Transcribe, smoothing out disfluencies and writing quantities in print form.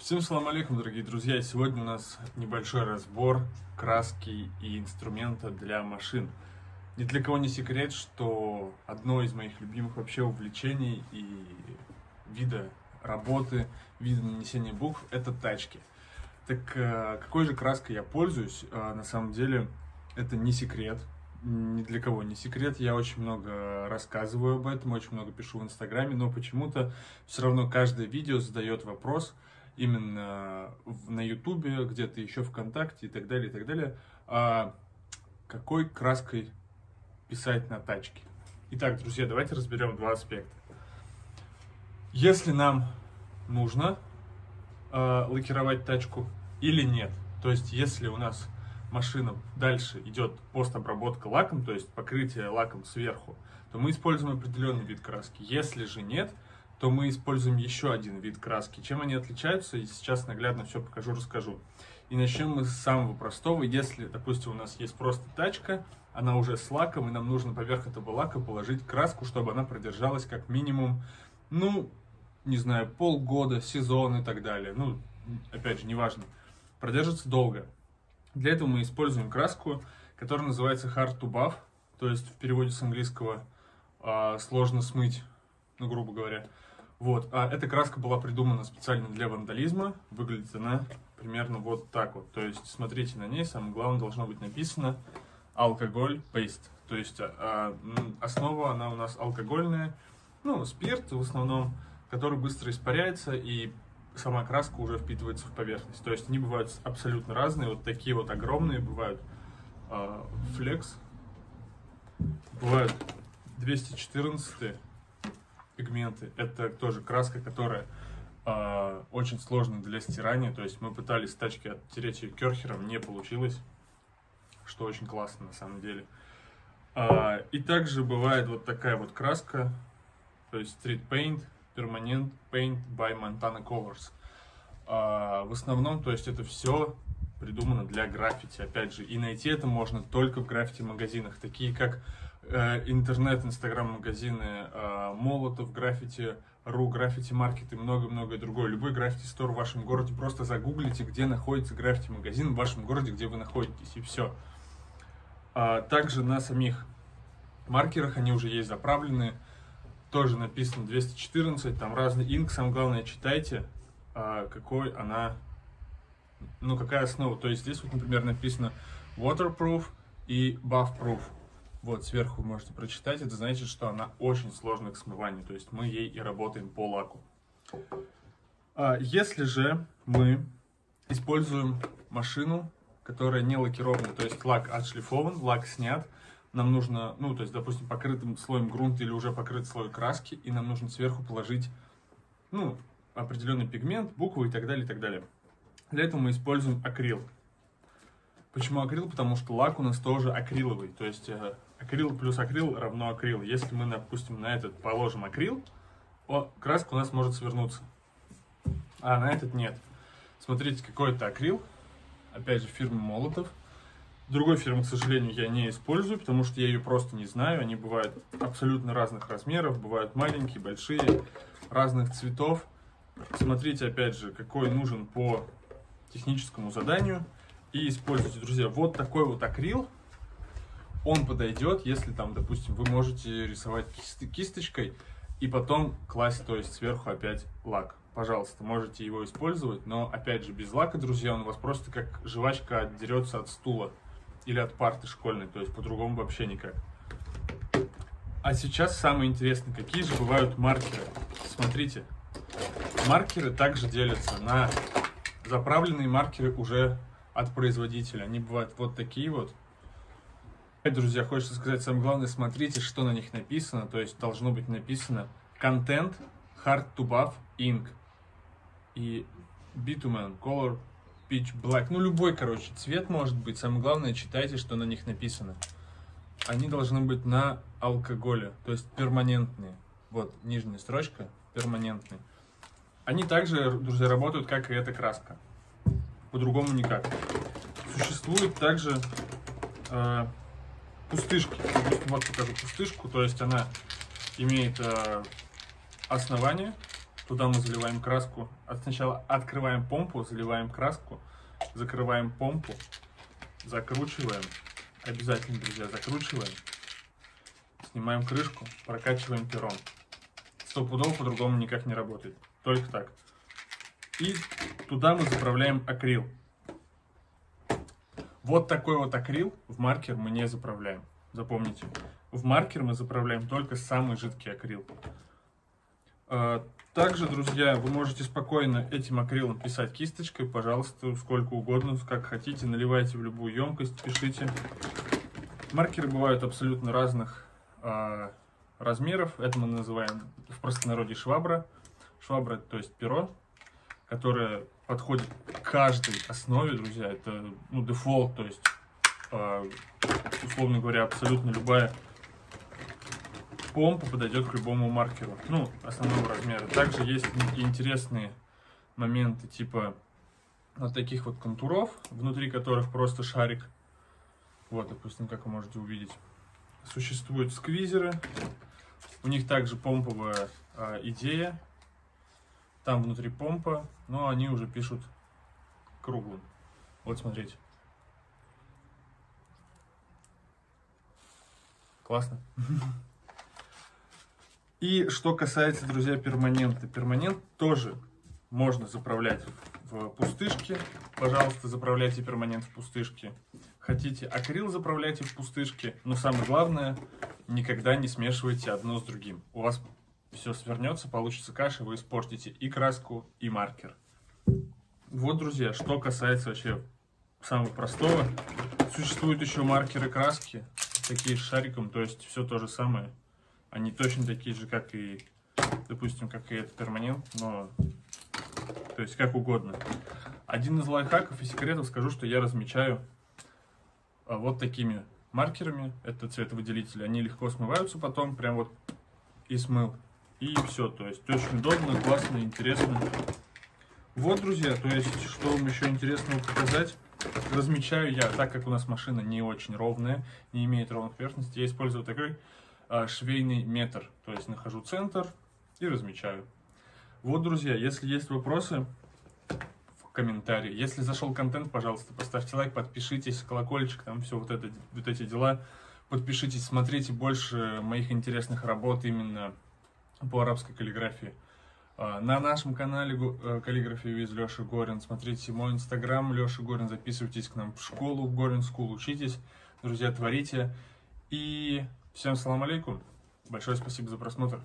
Всем салам алейкум, дорогие друзья! Сегодня у нас небольшой разбор краски и инструмента для машин. Ни для кого не секрет, что одно из моих любимых вообще увлечений и вида работы, вида нанесения букв – это тачки. Так какой же краской я пользуюсь? На самом деле это не секрет, ни для кого не секрет. Я очень много рассказываю об этом, очень много пишу в Инстаграме, но почему-то все равно каждое видео задает вопрос именно на Ютубе, где-то еще ВКонтакте и так далее, какой краской писать на тачке. Итак, друзья, давайте разберем два аспекта. Если нам нужно лакировать тачку или нет, то есть если у нас машина дальше идет постобработка лаком, то есть покрытие лаком сверху, то мы используем определенный вид краски. Если же нет, то мы используем еще один вид краски. Чем они отличаются, и сейчас наглядно все покажу, расскажу. И начнем мы с самого простого. Если, допустим, у нас есть просто тачка, она уже с лаком, и нам нужно поверх этого лака положить краску, чтобы она продержалась как минимум, не знаю, полгода, сезон и так далее. Опять же, неважно. Продержится долго. Для этого мы используем краску, которая называется Hard to Buff, то есть в переводе с английского сложно смыть, грубо говоря. Вот. Эта краска была придумана специально для вандализма. Выглядит она примерно вот так вот. То есть, смотрите на ней, самое главное должно быть написано алкоголь пейст. То есть, основа она у нас алкогольная, спирт в основном, который быстро испаряется, и сама краска уже впитывается в поверхность. То есть, они бывают абсолютно разные. Вот такие вот огромные бывают флекс, бывают 214 пигменты. Это тоже краска, которая очень сложная для стирания. То есть мы пытались с тачки оттереть ее керхером, не получилось, что очень классно на самом деле. И также бывает вот такая вот краска, то есть Street Paint, Permanent Paint by Montana Colors. В основном, то есть это все придумано для граффити, опять же, и найти это можно только в граффити-магазинах, такие как инстаграм-магазины Молотов, Граффити.ру, Граффити-маркет и много-многое другое. Любой граффити-стор в вашем городе, просто загуглите, где находится граффити-магазин в вашем городе, где вы находитесь, и все. Также на самих маркерах они уже есть заправленные, тоже написано 214, там разный инк, самое главное читайте, какой она, какая основа. То есть здесь вот, например, написано waterproof и buff-proof. Вот, сверху вы можете прочитать, это значит, что она очень сложна к смыванию, то есть мы ей и работаем по лаку. Если же мы используем машину, которая не лакирована, то есть лак отшлифован, лак снят, нам нужно, то есть, допустим, покрытым слоем грунта или уже покрыт слой краски, и нам нужно сверху положить, определенный пигмент, буквы и так далее, и так далее. Для этого мы используем акрил. Почему акрил? Потому что лак у нас тоже акриловый, то есть акрил плюс акрил равно акрил. Если мы, допустим, на этот положим акрил, краска у нас может свернуться, а на этот нет. Смотрите, какой это акрил, опять же, фирмы Молотов. Другой фирмы, к сожалению, я не использую, потому что я ее просто не знаю. Они бывают абсолютно разных размеров, бывают маленькие, большие, разных цветов. Смотрите, опять же, какой нужен по техническому заданию. И используйте, друзья, вот такой вот акрил. Он подойдет, если там, допустим, вы можете рисовать кисточкой и потом класть, то есть сверху опять лак. Пожалуйста, можете его использовать, но опять же без лака, друзья, он у вас просто как жвачка отдерется от стула или от парты школьной, то есть по-другому вообще никак. А сейчас самое интересное, какие же бывают маркеры. Смотрите, маркеры также делятся на заправленные маркеры уже от производителя. Они бывают вот такие вот. Друзья, хочется сказать, самое главное, смотрите, что на них написано. То есть должно быть написано Content, Hard to Buff, Ink и Bitumen, Color, Pitch Black. Любой, цвет может быть. Самое главное, читайте, что на них написано. Они должны быть на алкоголе, то есть перманентные. Вот, нижняя строчка, перманентные. Они также, друзья, работают, как и эта краска. По-другому никак. Существует также пустышки. Вот покажу пустышку. То есть она имеет основание, Туда мы заливаем краску. Сначала открываем помпу, заливаем краску, закрываем помпу, закручиваем. Обязательно, друзья, закручиваем. Снимаем крышку, прокачиваем пером. Стопудово по-другому никак не работает. Только так. И туда мы заправляем акрил. Вот такой вот акрил в маркер мы не заправляем. Запомните. В маркер мы заправляем только самый жидкий акрил. Также, друзья, вы можете спокойно этим акрилом писать кисточкой, пожалуйста, сколько угодно, как хотите, наливайте в любую емкость, пишите. Маркеры бывают абсолютно разных размеров. Это мы называем в простонародье швабра. Швабра, то есть перо, которое подходит к каждой основе, друзья. Это дефолт, то есть, условно говоря, абсолютно любая помпа подойдет к любому маркеру, основного размера. Также есть интересные моменты, типа вот таких вот контуров, внутри которых просто шарик. Вот, допустим, как вы можете увидеть. Существуют сквизеры. У них также помповая идея. Там внутри помпа, но они уже пишут круглым. Вот, смотрите. Классно. И что касается, друзья, перманента. Перманент тоже можно заправлять в пустышке. Пожалуйста, заправляйте перманент в пустышке. Хотите акрил, заправляйте в пустышке. Но самое главное, никогда не смешивайте одно с другим. У вас все свернется, получится каша, вы испортите и краску, и маркер. Вот, друзья, что касается вообще самого простого. Существуют еще маркеры краски, такие с шариком, то есть все то же самое. Они точно такие же, как и, допустим, как и этот перманент, но, то есть, как угодно. Один из лайфхаков и секретов скажу, что я размечаю вот такими маркерами. Это цветовыделители. Они легко смываются потом, прям вот и смыл. И все, то есть, очень удобно, классно, интересно. Вот, друзья, то есть, что вам еще интересного показать. Размечаю я, так как у нас машина не очень ровная, не имеет ровных поверхностей, я использую такой швейный метр, то есть нахожу центр и размечаю. Вот, друзья, если есть вопросы, в комментарии. Если зашел контент, пожалуйста, поставьте лайк, подпишитесь, колокольчик, там все вот эти дела. Подпишитесь, смотрите больше моих интересных работ именно по арабской каллиграфии. На нашем канале Каллиграфия with Леша Горин. Смотрите мой инстаграм Леша Горин. Записывайтесь к нам в школу, в Горин School, учитесь. Друзья, творите. И всем салам алейкум. Большое спасибо за просмотр.